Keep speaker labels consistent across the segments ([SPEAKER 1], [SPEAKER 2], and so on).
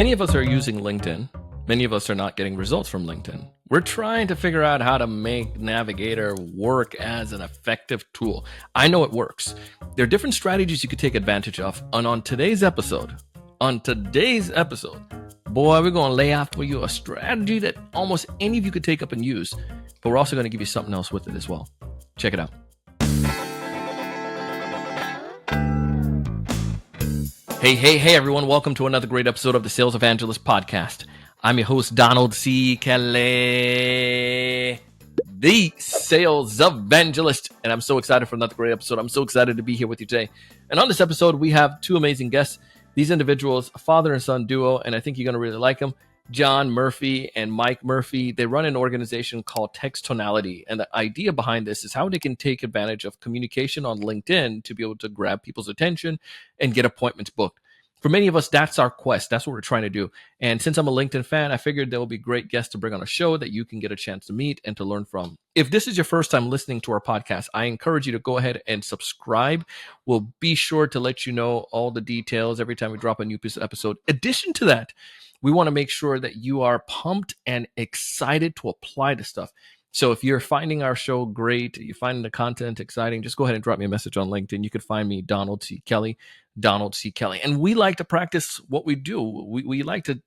[SPEAKER 1] Many of us are using LinkedIn. Many of us are not getting results from LinkedIn. We're trying to figure out how to make Navigator work as an effective tool. I know it works. There are different strategies you could take advantage of. And on today's episode, boy, we're going to lay out for you a strategy that almost any of you could take up and use. But we're also going to give you something else with it as well. Check it out. Hey, everyone. Welcome to another great episode of the Sales Evangelist Podcast. I'm your host, Donald C. Kelly, the Sales Evangelist. And I'm so excited for another great episode. I'm so excited to be here with you today. And on this episode, we have two amazing guests. These individuals, a father and son duo, and I think you're going to really like them. John Murphy and Mike Murphy. They run an organization called Text Tonality. And the idea behind this is how they can take advantage of communication on LinkedIn to be able to grab people's attention and get appointments booked. For many of us, that's our quest. That's what we're trying to do. And since I'm a LinkedIn fan, I figured there will be great guests to bring on a show that you can get a chance to meet and to learn from. If this is your first time listening to our podcast, I encourage you to go ahead and subscribe. We'll be sure to let you know all the details every time we drop a new episode. Addition to that, we want to make sure that you are pumped and excited to apply this stuff. So if you're finding our show great, you're finding the content exciting, just go ahead and drop me a message on LinkedIn. You can find me, Donald C. Kelly. And we like to practice what we do. We like to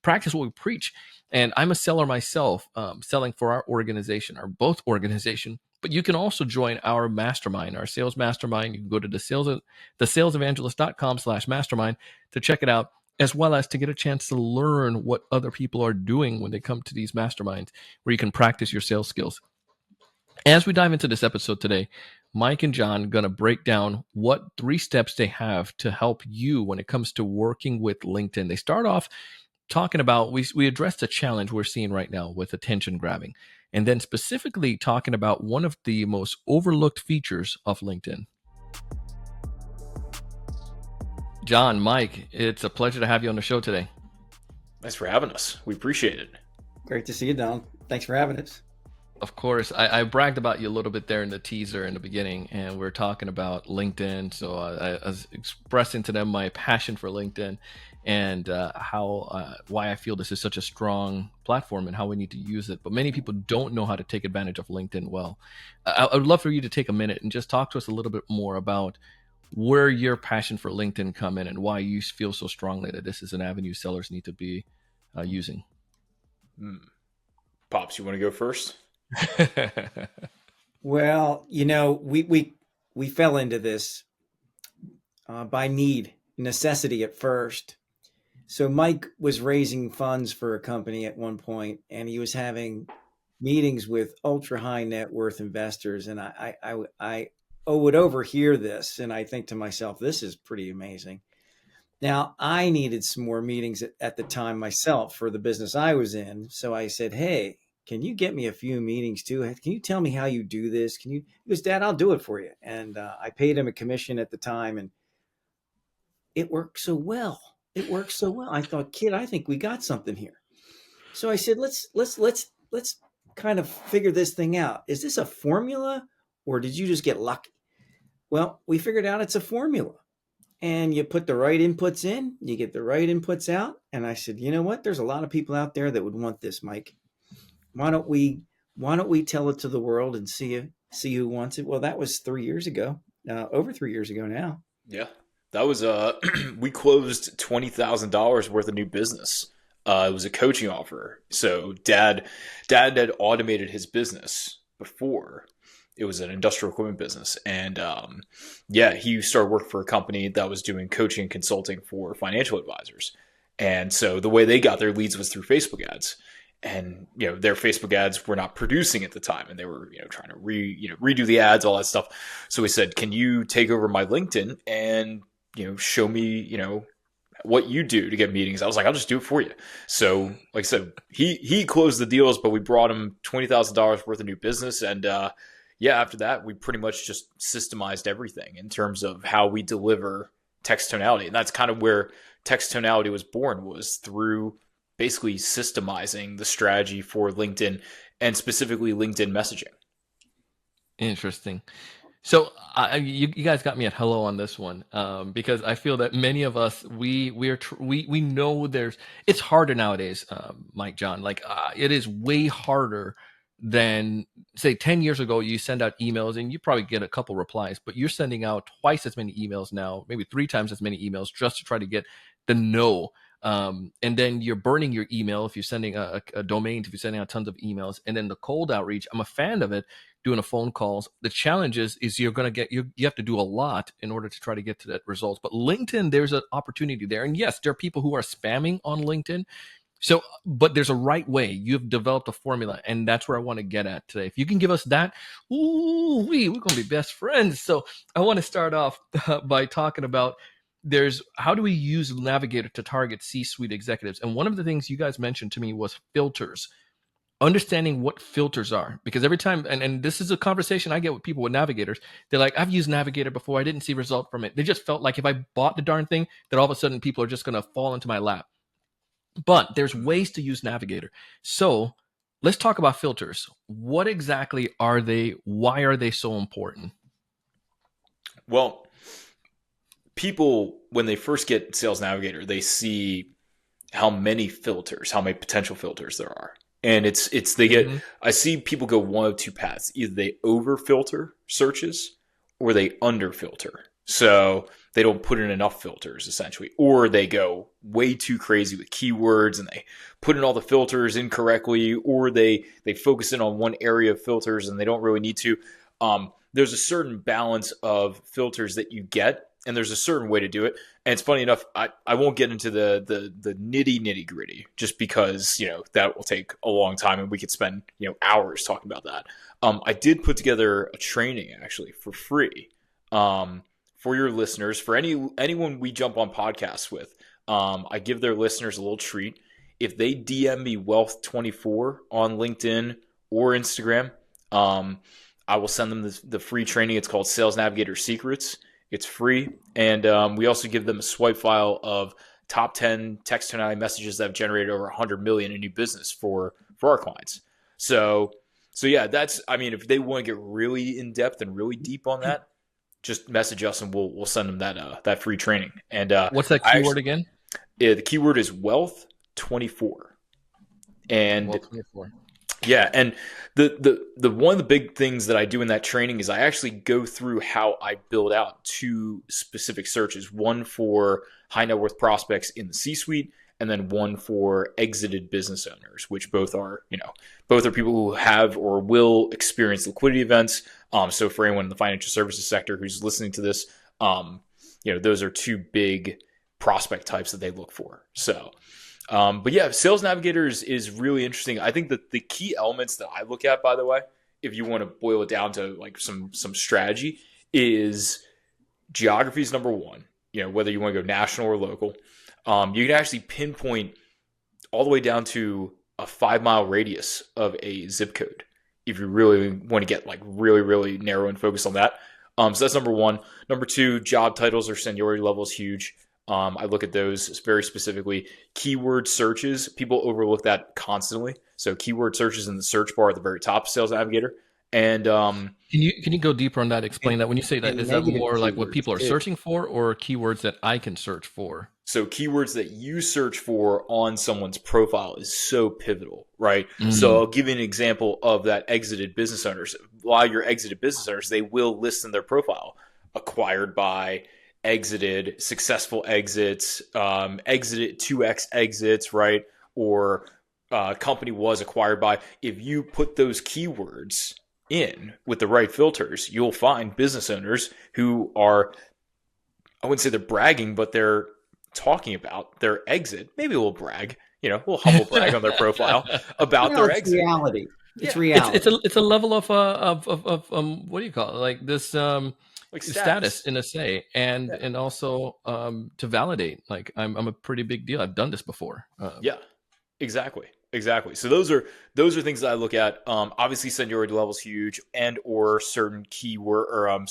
[SPEAKER 1] practice what we preach. And I'm a seller myself, selling for our organization, our both organization. But you can also join our mastermind, our sales mastermind. You can go to thesalesevangelist.com/mastermind to check it out, as well as to get a chance to learn what other people are doing when they come to these masterminds, where you can practice your sales skills. As we dive into this episode today, Mike and John are going to break down what 3 steps they have to help you when it comes to working with LinkedIn. They start off talking about, we addressed a challenge we're seeing right now with attention grabbing, and then specifically talking about one of the most overlooked features of LinkedIn. John, Mike, it's a pleasure to have you on the show today.
[SPEAKER 2] Thanks for having us. We appreciate it.
[SPEAKER 3] Great to see you, Don. Thanks for having us.
[SPEAKER 1] Of course. I bragged about you a little bit there in the teaser in the beginning, and we're talking about LinkedIn. So I was expressing to them my passion for LinkedIn and why I feel this is such a strong platform and how we need to use it. But many people don't know how to take advantage of LinkedIn well. I would love for you to take a minute and just talk to us a little bit more about where your passion for LinkedIn come in and why you feel so strongly that this is an avenue sellers need to be using.
[SPEAKER 2] Pops, you want to go first?
[SPEAKER 3] Well, we fell into this by necessity at first. So Mike was raising funds for a company at one point, and he was having meetings with ultra high net worth investors. And I would overhear this, and I think to myself, this is pretty amazing. Now, I needed some more meetings at the time myself for the business I was in. So I said, hey, can you get me a few meetings too? Can you tell me how you do this? He goes, Dad, I'll do it for you. And I paid him a commission at the time, and it worked so well. I thought, kid, I think we got something here. So I said, let's kind of figure this thing out. Is this a formula, or did you just get lucky? Well, we figured out it's a formula, and you put the right inputs in, you get the right inputs out. And I said, you know what? There's a lot of people out there that would want this, Mike. Why don't we tell it to the world and see who wants it? Well, that was 3 years ago, over 3 years ago now.
[SPEAKER 2] Yeah, that was we closed $20,000 worth of new business. It was a coaching offer. So dad had automated his business before. It was an industrial equipment business. And he started working for a company that was doing coaching and consulting for financial advisors. And so the way they got their leads was through Facebook ads. And, their Facebook ads were not producing at the time, and they were, trying to redo the ads, all that stuff. So we said, can you take over my LinkedIn and, show me, what you do to get meetings? I was like, I'll just do it for you. So like I said, he closed the deals, but we brought him $20,000 worth of new business. And, after that, we pretty much just systemized everything in terms of how we deliver Text Tonality. And that's kind of where Text Tonality was born, was through basically systemizing the strategy for LinkedIn and specifically LinkedIn messaging.
[SPEAKER 1] Interesting. So you guys got me at hello on this one, because I feel that many of us we know it's harder nowadays, Mike John. Like it is way harder than say 10 years ago. You send out emails and you probably get a couple replies, but you're sending out twice as many emails now, maybe three times as many emails just to try to get the no. And then you're burning your email if you're sending a domain, if you're sending out tons of emails, and then the cold outreach. I'm a fan of it, doing a phone calls. The challenge is you're going to get you have to do a lot in order to try to get to that results. But LinkedIn, there's an opportunity there, and yes, there are people who are spamming on LinkedIn. So, but there's a right way. You've developed a formula, and that's where I want to get at today. If you can give us that, we're going to be best friends. So I want to start off by talking about how do we use Navigator to target C-suite executives? And one of the things you guys mentioned to me was filters, understanding what filters are, because every time, and this is a conversation I get with people with Navigators, they're like, I've used Navigator before, I didn't see result from it. They just felt like if I bought the darn thing, that all of a sudden people are just going to fall into my lap. But there's ways to use Navigator. So let's talk about filters. What exactly are they? Why are they so important?
[SPEAKER 2] Well, people, when they first get Sales Navigator, they see how many potential filters there are. And I see people go one of two paths. Either they over filter searches or they under filter. So they don't put in enough filters essentially, or they go way too crazy with keywords and they put in all the filters incorrectly, or they focus in on one area of filters and they don't really need to. There's a certain balance of filters that you get, and there's a certain way to do it. And it's funny enough, I won't get into the nitty gritty just because, that will take a long time and we could spend, hours talking about that. I did put together a training actually for free, for your listeners, for anyone we jump on podcasts with. I give their listeners a little treat. If they DM me Wealth24 on LinkedIn or Instagram, I will send them the free training. It's called Sales Navigator Secrets. It's free. And we also give them a swipe file of top 10 text tonality messages that have generated over 100 million in new business for our clients. So yeah, if they want to get really in depth and really deep on that, just message us and we'll send them that free training. And
[SPEAKER 1] what's that keyword again?
[SPEAKER 2] Yeah, the keyword is Wealth24. And
[SPEAKER 1] Wealth24.
[SPEAKER 2] Yeah, and the one of the big things that I do in that training is I actually go through how I build out two specific searches, one for high net worth prospects in the C-suite, and then one for exited business owners, which both are people who have or will experience liquidity events. So for anyone in the financial services sector who's listening to this, those are two big prospect types that they look for. So, but yeah, Sales Navigator is really interesting. I think that the key elements that I look at, by the way, if you want to boil it down to like some strategy, is geography is number one. Whether you want to go national or local, you can actually pinpoint all the way down to a 5-mile radius of a zip code if you really want to get like really, really narrow and focus on that. So that's number one. Number two, job titles or seniority level is huge. I look at those very specifically. Keyword searches, people overlook that constantly. So keyword searches in the search bar at the very top of Sales Navigator. And
[SPEAKER 1] can you go deeper on that? Explain that. When you say that, is that more like what people are searching for, or keywords that I can search for?
[SPEAKER 2] So keywords that you search for on someone's profile is so pivotal, right? So I'll give you an example of that exited business owners. A lot of your exited business owners, they will list in their profile, acquired by, exited, successful exits, exited 2x exits, right? Or company was acquired by. If you put those keywords in with the right filters, you'll find business owners who are, I wouldn't say they're bragging, but they're talking about their exit. Maybe a little brag, a little humble brag on their profile about their exit.
[SPEAKER 3] Reality. It's
[SPEAKER 2] Yeah.
[SPEAKER 3] reality.
[SPEAKER 1] It's a level of what do you call it? Like this
[SPEAKER 2] Like
[SPEAKER 1] status in a say, and also to validate like I'm a pretty big deal. I've done this before.
[SPEAKER 2] Yeah, exactly. So those are things that I look at. Obviously, seniority level is huge, and or certain keyword or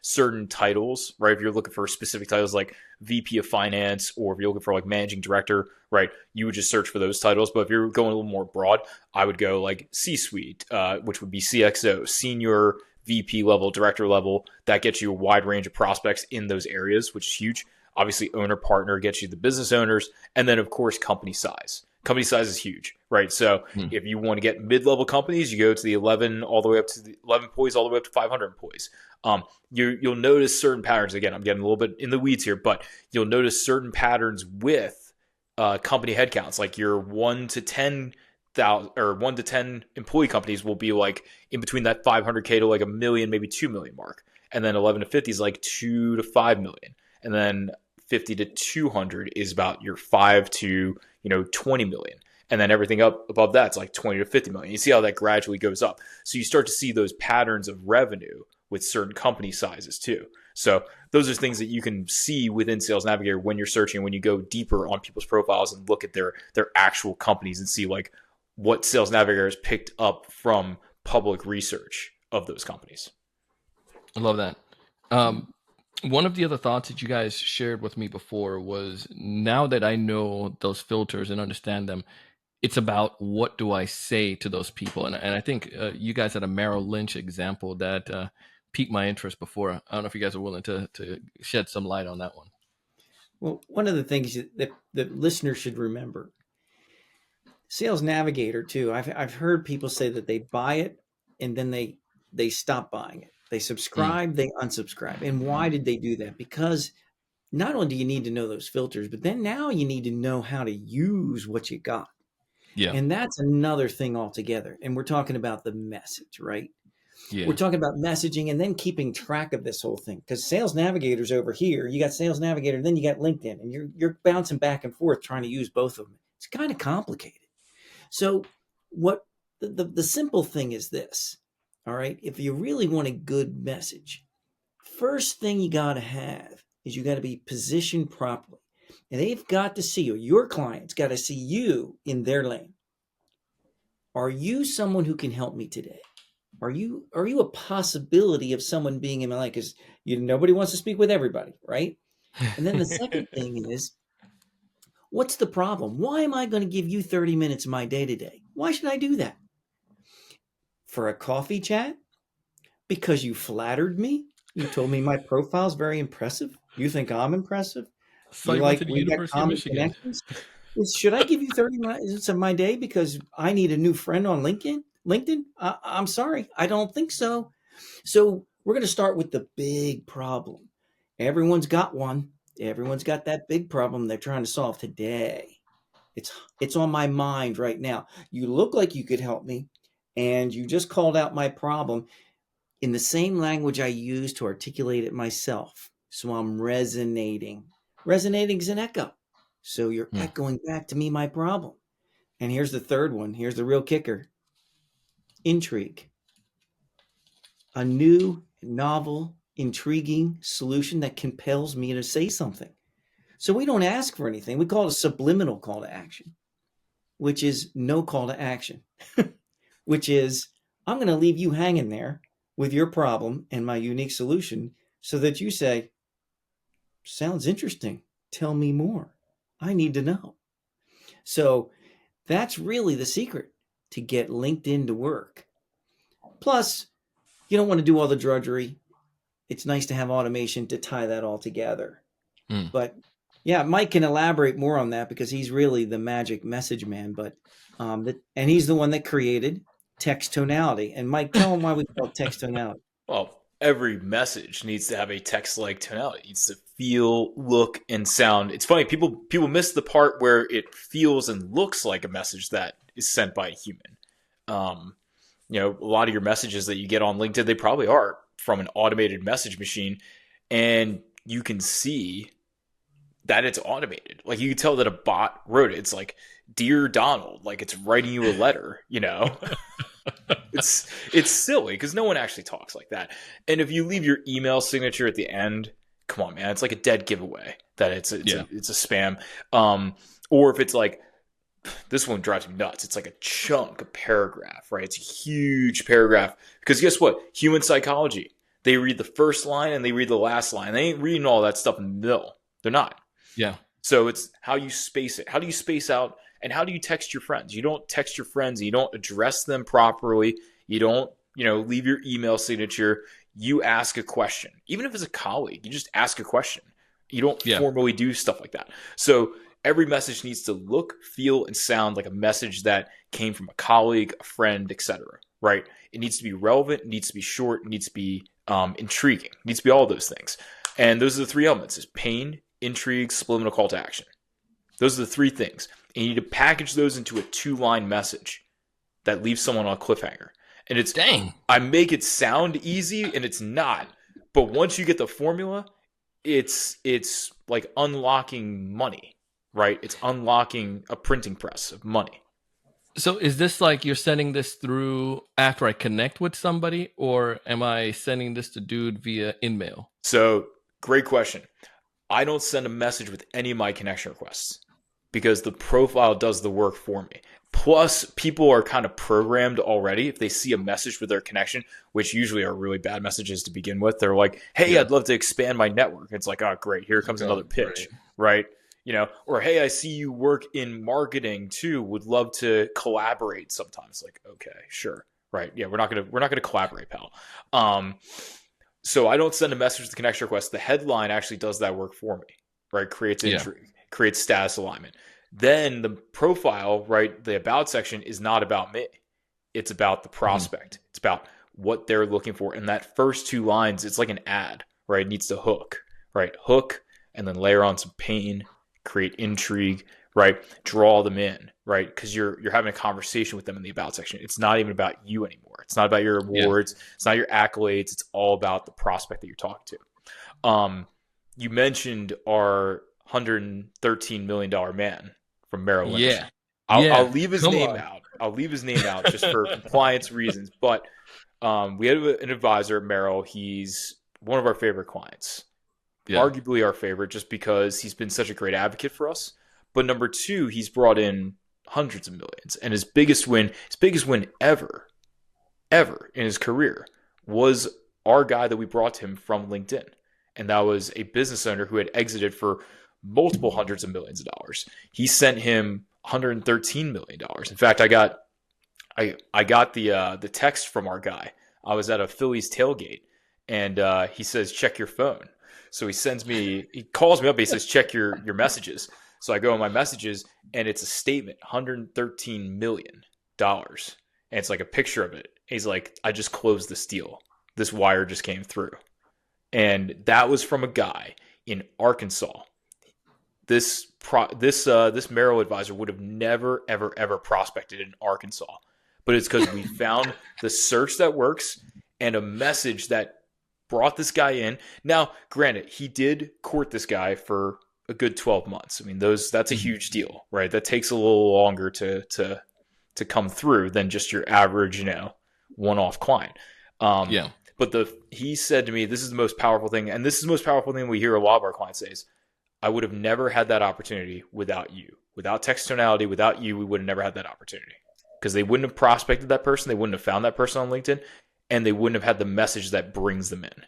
[SPEAKER 2] certain titles, right? If you're looking for specific titles like VP of Finance, or if you're looking for like Managing Director, right? You would just search for those titles. But if you're going a little more broad, I would go like C-suite, which would be CXO, Senior VP level, director level. That gets you a wide range of prospects in those areas, which is huge. Obviously, owner partner gets you the business owners. And then, of course, company size. Company size is huge, right? So if you want to get mid-level companies, you go to the 11 all the way up to the 11 employees, all the way up to 500 employees. You'll notice certain patterns. Again, I'm getting a little bit in the weeds here, but you'll notice certain patterns with company headcounts. Like your 1 to 10,000 or 1 to 10 employee companies will be like in between that 500K to like a million, maybe 2 million mark. And then 11 to 50 is like 2 to 5 million. And then 50 to 200 is about your 5 to 20 million. And then everything up above that's like 20 to 50 million. You see how that gradually goes up. So you start to see those patterns of revenue with certain company sizes too. So those are things that you can see within Sales Navigator when you're searching, when you go deeper on people's profiles and look at their actual companies and see like what Sales Navigator has picked up from public research of those companies.
[SPEAKER 1] I love that. One of the other thoughts that you guys shared with me before was, now that I know those filters and understand them, it's about what do I say to those people. And I think you guys had a Merrill Lynch example that piqued my interest before. I don't know if you guys are willing to shed some light on that one.
[SPEAKER 3] Well, one of the things that the listener should remember, Sales Navigator too, I've heard people say that they buy it and then they stop buying it. They subscribe, they unsubscribe. And why did they do that? Because not only do you need to know those filters, but then now you need to know how to use what you got.
[SPEAKER 1] Yeah.
[SPEAKER 3] And that's another thing altogether. And we're talking about the message, right?
[SPEAKER 1] Yeah.
[SPEAKER 3] We're talking about messaging and then keeping track of this whole thing. Because Sales Navigator's over here. You got Sales Navigator, and then you got LinkedIn, and you're bouncing back and forth trying to use both of them. It's kind of complicated. So what the simple thing is this, all right? If you really want a good message, first thing you got to have is you got to be positioned properly. And they've got to see you. Your client's got to see you in their lane. Are you someone who can help me today? Are you a possibility of someone being in my life? Because nobody wants to speak with everybody, right? And then the second thing is, what's the problem? Why am I going to give you 30 minutes of my day today? Why should I do that? For a coffee chat? Because you flattered me? You told me my profile's very impressive? You think I'm impressive?
[SPEAKER 1] So you went to the University of Michigan.
[SPEAKER 3] Should I give you 30 minutes of my day because I need a new friend on LinkedIn? I'm sorry. I don't think so. So we're going to start with the big problem. Everyone's got one. Everyone's got that big problem they're trying to solve today. It's on my mind right now. You look like you could help me, and you just called out my problem in the same language I use to articulate it myself. So I'm resonating. Resonating is an echo. So you're echoing back to me my problem. And here's the third one. Here's the real kicker. Intrigue. A new, novel, intriguing solution that compels me to say something. So we don't ask for anything. We call it a subliminal call to action, which is no call to action, which is I'm going to leave you hanging there with your problem and my unique solution so that you say, sounds interesting. Tell me more. I need to know. So that's really the secret to get LinkedIn to work. Plus, you don't want to do all the drudgery. It's nice to have automation to tie that all together. But yeah, Mike can elaborate more on that because he's really the magic message man. But and he's the one that created Text Tonality. And Mike, tell him why we call it Text Tonality.
[SPEAKER 2] Well, every message needs to have a text-like tonality. It needs to feel, look, and sound. It's funny, people miss the part where it feels and looks like a message that is sent by a human. A lot of your messages that you get on LinkedIn, they probably are from an automated message machine, and you can see that it's automated. Like you can tell that a bot wrote it. It's like, Dear Donald, like it's writing you a letter, It's silly because no one actually talks like that. And if you leave your email signature at the end, come on, man, it's like a dead giveaway that it's a spam. Or if it's like, this one drives me nuts. It's like a chunk, a paragraph, right? It's a huge paragraph because guess what? Human psychology. They read the first line and they read the last line. They ain't reading all that stuff in the middle. They're not.
[SPEAKER 1] Yeah.
[SPEAKER 2] So it's how you space it. How do you space out? And how do you text your friends? You don't text your friends. You don't address them properly. You don't leave your email signature. You ask a question. Even if it's a colleague, you just ask a question. You don't formally do stuff like that. So every message needs to look, feel, and sound like a message that came from a colleague, a friend, etc. Right? It needs to be relevant. It needs to be short. It needs to be intriguing. It needs to be all those things. And those are the three elements: is pain, intrigue, subliminal call to action. Those are the three things. And you need to package those into a 2-line message that leaves someone on a cliffhanger. And it's I make it sound easy, and it's not. But once you get the formula, it's like unlocking money, right? It's unlocking a printing press of money.
[SPEAKER 1] So is this like you're sending this through after I connect with somebody, or am I sending this to dude via InMail?
[SPEAKER 2] So great question. I don't send a message with any of my connection requests because the profile does the work for me. Plus, people are kind of programmed already. If they see a message with their connection, which usually are really bad messages to begin with, they're like, hey, I'd love to expand my network. It's like, oh, great. Here comes another pitch, right? Or, hey, I see you work in marketing too. Would love to collaborate sometimes. Like, okay, sure. Right. Yeah, we're not gonna collaborate, pal. So I don't send a message with the connection request. The headline actually does that work for me, right? Creates intrigue, creates status alignment. Then the profile, right, the about section is not about me. It's about the prospect. It's about what they're looking for. And that first 2 lines, it's like an ad, right? It needs to hook, right? Hook, and then layer on some pain, create intrigue, right? Draw them in, right? Because you're having a conversation with them in the about section. It's not even about you anymore. It's not about your awards. It's not your accolades. It's all about the prospect that you're talking to. You mentioned our $113 million man from Merrill Lynch.
[SPEAKER 1] Yeah.
[SPEAKER 2] I'll leave his name out. I'll leave his name out just for compliance reasons. But we had an advisor at Merrill. He's one of our favorite clients. Arguably our favorite, just because he's been such a great advocate for us. But number 2, he's brought in hundreds of millions. And his biggest win ever in his career was our guy that we brought to him from LinkedIn. And that was a business owner who had exited for multiple hundreds of millions of dollars. He sent him $113 million. In fact, I got the text from our guy. I was at a Phillies tailgate, and he says, check your phone. So he calls me up, he says, check your messages. So I go on my messages, and it's a statement, $113 million. And it's like a picture of it. He's like, I just closed this deal. This wire just came through. And that was from a guy in Arkansas. This Merrill advisor would have never, ever prospected in Arkansas. But it's because we found the search that works and a message that brought this guy in. Now, granted, he did court this guy for a good 12 months. I mean, that's a huge deal, right? That takes a little longer to come through than just your average, one-off client. But he said to me, this is the most powerful thing, and this is the most powerful thing we hear a lot of our clients say is, I would have never had that opportunity without you. Without Text Tonality, without you, we would have never had that opportunity. Because they wouldn't have prospected that person, they wouldn't have found that person on LinkedIn, and they wouldn't have had the message that brings them in.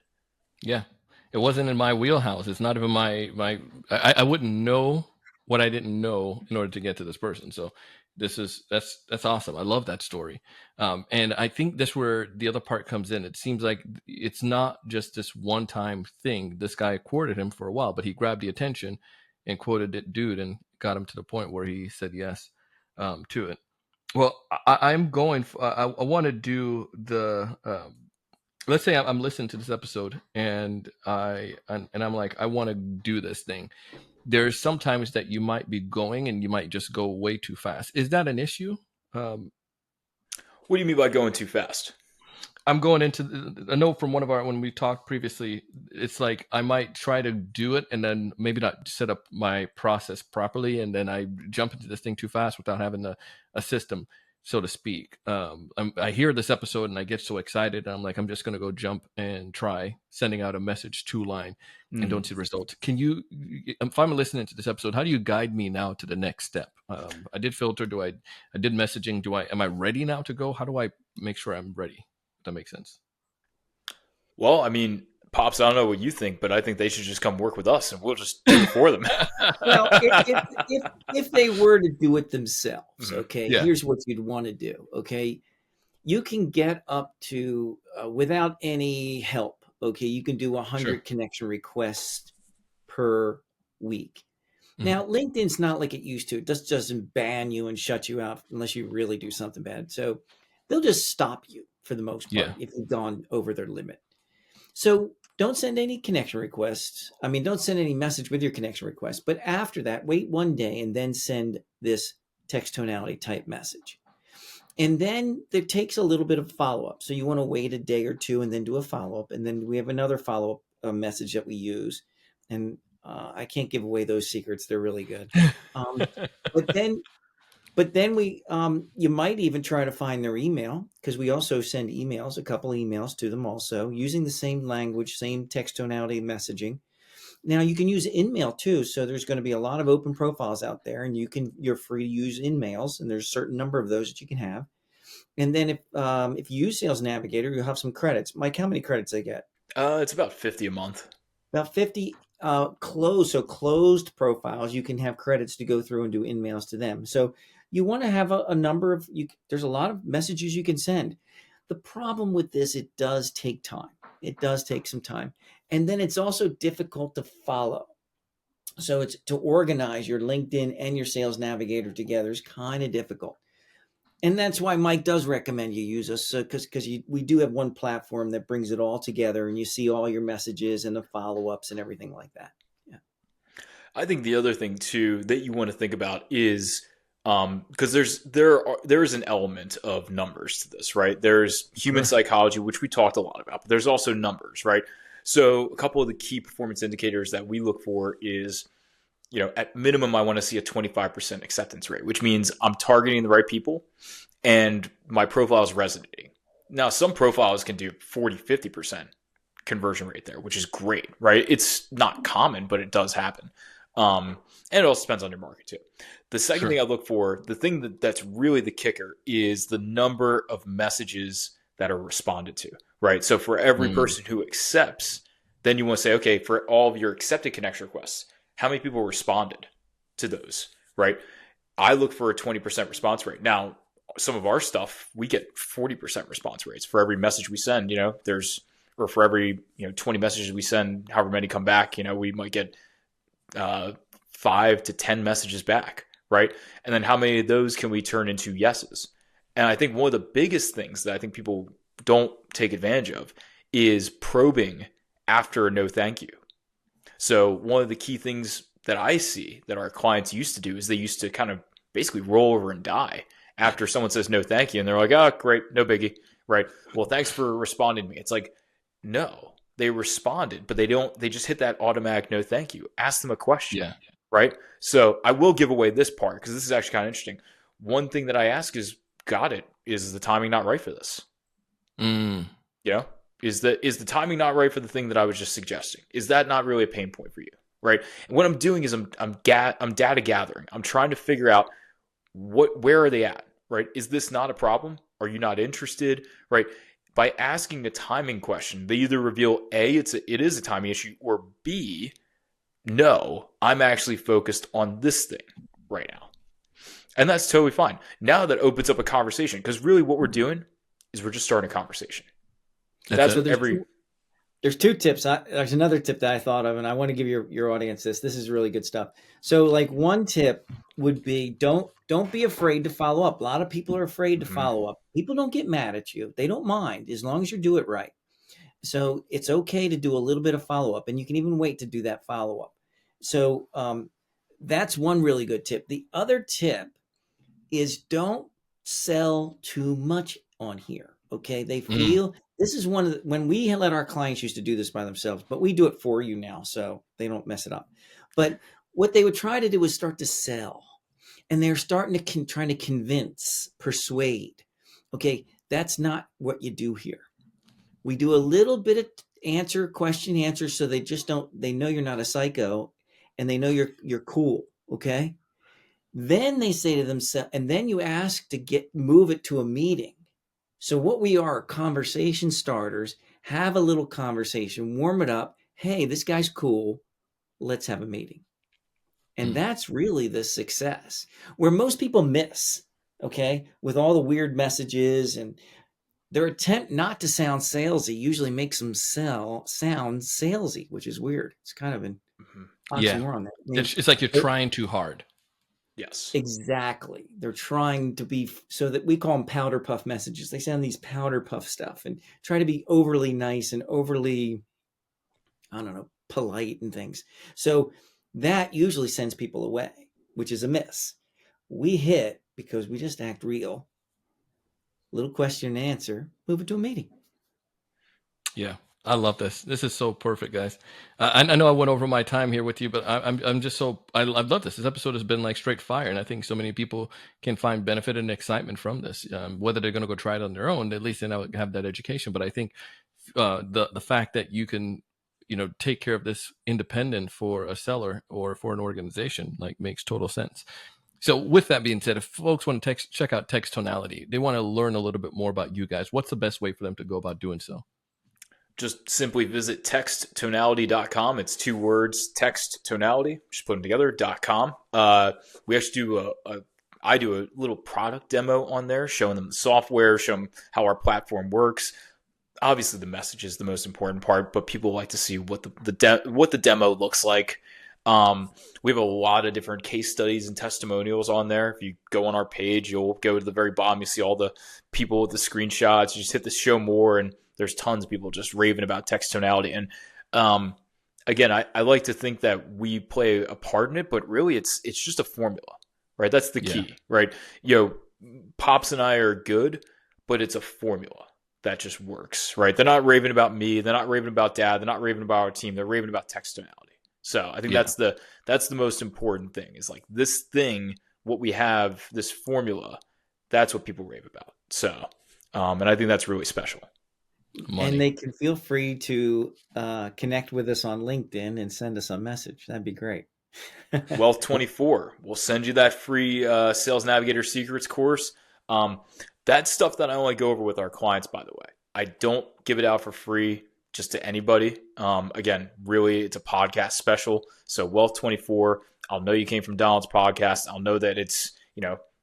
[SPEAKER 2] Yeah.
[SPEAKER 1] It wasn't in my wheelhouse. It's not even I wouldn't know what I didn't know in order to get to this person. So that's awesome. I love that story. And I think that's where the other part comes in. It seems like it's not just this one-time thing. This guy courted him for a while, but he grabbed the attention and quoted it, dude, and got him to the point where he said yes to it. Well, I'm going. I want to do the. Let's say I'm listening to this episode and I'm like, I want to do this thing. There's sometimes that you might be going and you might just go way too fast. Is that an issue?
[SPEAKER 2] What do you mean by going too fast?
[SPEAKER 1] I'm going into a note from when we talked previously. It's like I might try to do it and then maybe not set up my process properly, and then I jump into this thing too fast without having a system, so to speak. I hear this episode and I get so excited. And I'm like, I'm just going to go jump and try sending out a message 2-line and don't see the results. Can you, if I'm listening to this episode, how do you guide me now to the next step? I did filter. I did messaging. Am I ready now to go? How do I make sure I'm ready? If that makes sense.
[SPEAKER 2] Well, I mean, Pops, I don't know what you think, but I think they should just come work with us and we'll just do it for them.
[SPEAKER 3] Well, if they were to do it themselves, okay, here's what you'd want to do, okay? you can get up to without any help. Okay, you can do 100
[SPEAKER 1] Sure.
[SPEAKER 3] connection requests per week.
[SPEAKER 1] Mhm.
[SPEAKER 3] Now, LinkedIn's not like it used to. It just doesn't ban you and shut you out unless you really do something bad. So they'll just stop you for the most
[SPEAKER 1] Yeah.
[SPEAKER 3] part if you've gone over their limit. So don't send any connection requests. I mean, don't send any message with your connection request. But after that, wait one day and then send this text tonality type message. And then it takes a little bit of follow up. So you want to wait a day or two and then do a follow up. And then we have another follow up message that we use. And I can't give away those secrets. They're really good. Um, but then we you might even try to find their email, because we also send emails, a couple emails to them also, using the same language, same text tonality messaging. Now you can use InMail too. So there's going to be a lot of open profiles out there, and you're free to use InMails, and there's a certain number of those that you can have. And then if you use Sales Navigator, you'll have some credits. Mike, how many credits they get?
[SPEAKER 2] It's about 50 a month.
[SPEAKER 3] About 50 closed profiles. You can have credits to go through and do InMails to them. So you want to have a number of there's a lot of messages you can send. The problem with this, it does take time. It does take some time. And then it's also difficult to follow. So it's to organize your LinkedIn and your Sales Navigator together is kind of difficult. And that's why Mike does recommend you use us, because we do have one platform that brings it all together, and you see all your messages and the follow-ups and everything like that. Yeah.
[SPEAKER 2] I think the other thing too that you want to think about is because there is an element of numbers to this, right? There's human psychology, which we talked a lot about, but there's also numbers, right? So a couple of the key performance indicators that we look for is, at minimum, I want to see a 25% acceptance rate, which means I'm targeting the right people and my profile is resonating. Now, some profiles can do 40, 50% conversion rate there, which is great, right? It's not common, but it does happen. And it also depends on your market too. The second thing I look for, the thing that's really the kicker, is the number of messages that are responded to, right? So for every person who accepts, then you want to say, okay, for all of your accepted connection requests, how many people responded to those, right? I look for a 20% response rate. Now, some of our stuff, we get 40% response rates for every message we send, or for every, 20 messages we send, however many come back, we might get 5 to 10 messages back, right? And then how many of those can we turn into yeses? And I think one of the biggest things that I think people don't take advantage of is probing after a no thank you. So one of the key things that I see that our clients used to do is they used to kind of basically roll over and die after someone says no thank you. And they're like, oh, great, no biggie, right? Well, thanks for responding to me. It's like, no, they responded, but they just hit that automatic no thank you. Ask them a question, right? So I will give away this part because this is actually kind of interesting. One thing that I ask is, is the timing not right for this? Is the timing not right for the thing that I was just suggesting? Is that not really a pain point for you, right? And what I'm doing is I'm data gathering. I'm trying to figure out where are they at, right? Is this not a problem? Are you not interested, right? By asking the timing question, they either reveal A, it is a timing issue, or B, no, I'm actually focused on this thing right now. And that's totally fine. Now that opens up a conversation, because really what we're doing is we're just starting a conversation. That's what
[SPEAKER 3] there's two tips. There's another tip that I thought of, and I want to give your audience this. This is really good stuff. So like one tip would be don't be afraid to follow up. A lot of people are afraid to follow up. People don't get mad at you. They don't mind as long as you do it right. So it's okay to do a little bit of follow up, and you can even wait to do that follow up. So that's one really good tip. The other tip is don't sell too much on here. Okay. They feel this is one of the, when we let our clients used to do this by themselves, but we do it for you now, so they don't mess it up. But what they would try to do is start to sell, and they're starting to trying to convince, persuade. Okay. That's not what you do here. We do a little bit of question answer. So they know you're not a psycho, and they know you're cool. Okay. Then they say to themselves, and then you ask to move it to a meeting. So what we are conversation starters. Have a little conversation, warm it up. Hey, this guy's cool. Let's have a meeting. And that's really the success where most people miss. Okay. With all the weird messages and their attempt not to sound salesy usually makes them sound salesy, which is weird. It's kind of an
[SPEAKER 1] Yeah.
[SPEAKER 3] oxymoron there. I mean,
[SPEAKER 1] It's like you're trying too hard.
[SPEAKER 2] Yes.
[SPEAKER 3] exactly. They're trying to be, so that we call them powder puff messages. They sound these powder puff stuff and try to be overly nice and overly, I don't know, polite and things. So that usually sends people away, which is a miss. We hit because we just act real. Little question and answer, move it to a meeting.
[SPEAKER 1] Yeah, I love this. This is so perfect, guys. I know I went over my time here with you, but I'm just so I love this. This episode has been like straight fire, and I think so many people can find benefit and excitement from this. Whether they're going to go try it on their own, at least they now have that education. But I think the fact that you can take care of this independent for a seller or for an organization like makes total sense. So with that being said, if folks want to check out Text Tonality, they want to learn a little bit more about you guys, what's the best way for them to go about doing so?
[SPEAKER 2] Just simply visit texttonality.com. It's 2 words, text tonality, just put them together, .com. We actually do I do a little product demo on there, showing them the software, showing them how our platform works. Obviously the message is the most important part, but people like to see what the demo looks like. We have a lot of different case studies and testimonials on there. If you go on our page, you'll go to the very bottom, you see all the people with the screenshots. You just hit the show more, and there's tons of people just raving about Text Tonality. And again, I like to think that we play a part in it, but really it's just a formula, right? That's the key, right? Pops and I are good, but it's a formula that just works, right? They're not raving about me. They're not raving about Dad. They're not raving about our team. They're raving about Text Tonality. So I think that's the most important thing, is like this thing, what we have, this formula, that's what people rave about. So, and I think that's really special.
[SPEAKER 1] Money.
[SPEAKER 3] And they can feel free to connect with us on LinkedIn and send us a message. That'd be great.
[SPEAKER 2] Wealth 24. We'll send you that free Sales Navigator Secrets course. That's stuff that I only go over with our clients, by the way. I don't give it out for free just to anybody. Again, really, it's a podcast special. So Wealth 24, I'll know you came from Donald's podcast. I'll know that it's,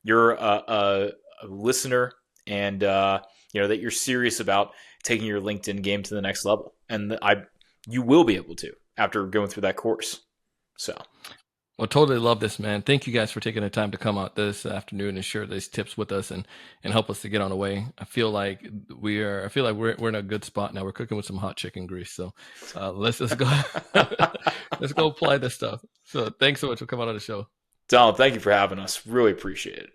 [SPEAKER 2] you're a listener, and that you're serious about taking your LinkedIn game to the next level. And you will be able to after going through that course. So.
[SPEAKER 1] Well, totally love this, man. Thank you guys for taking the time to come out this afternoon and share these tips with us and help us to get on the way. I feel like we're in a good spot now. We're cooking with some hot chicken grease. So let's just go let's go apply this stuff. So thanks so much for coming on the show.
[SPEAKER 2] Donald, thank you for having us. Really appreciate it.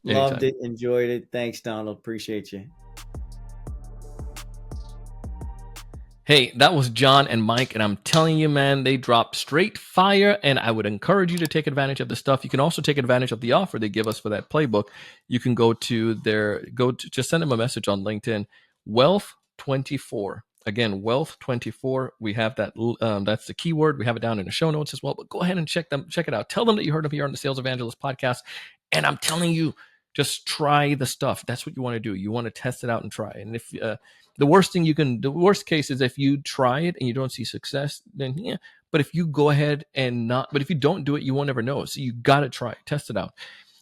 [SPEAKER 3] Loved it, enjoyed it. Thanks, Donald. Appreciate you.
[SPEAKER 1] Hey, that was John and Mike, and I'm telling you, man, they drop straight fire, and I would encourage you to take advantage of the stuff. You can also take advantage of the offer they give us for that playbook. You can just send them a message on LinkedIn, Wealth24. Again, Wealth24. We have that. That's the keyword. We have it down in the show notes as well. But go ahead and check it out. Tell them that you heard them here on the Sales Evangelist podcast. And I'm telling you, just try the stuff. That's what you want to do. You want to test it out and try. And if the worst case is if you try it and you don't see success, then yeah. But if you go ahead but if you don't do it, you won't ever know. So you got to try it, test it out.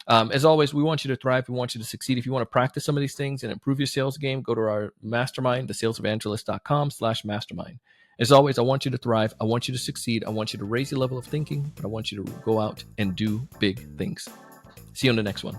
[SPEAKER 1] As always, we want you to thrive. We want you to succeed. If you want to practice some of these things and improve your sales game, go to our mastermind, thesalesevangelist.com/mastermind. As always, I want you to thrive. I want you to succeed. I want you to raise your level of thinking, but I want you to go out and do big things. See you on the next one.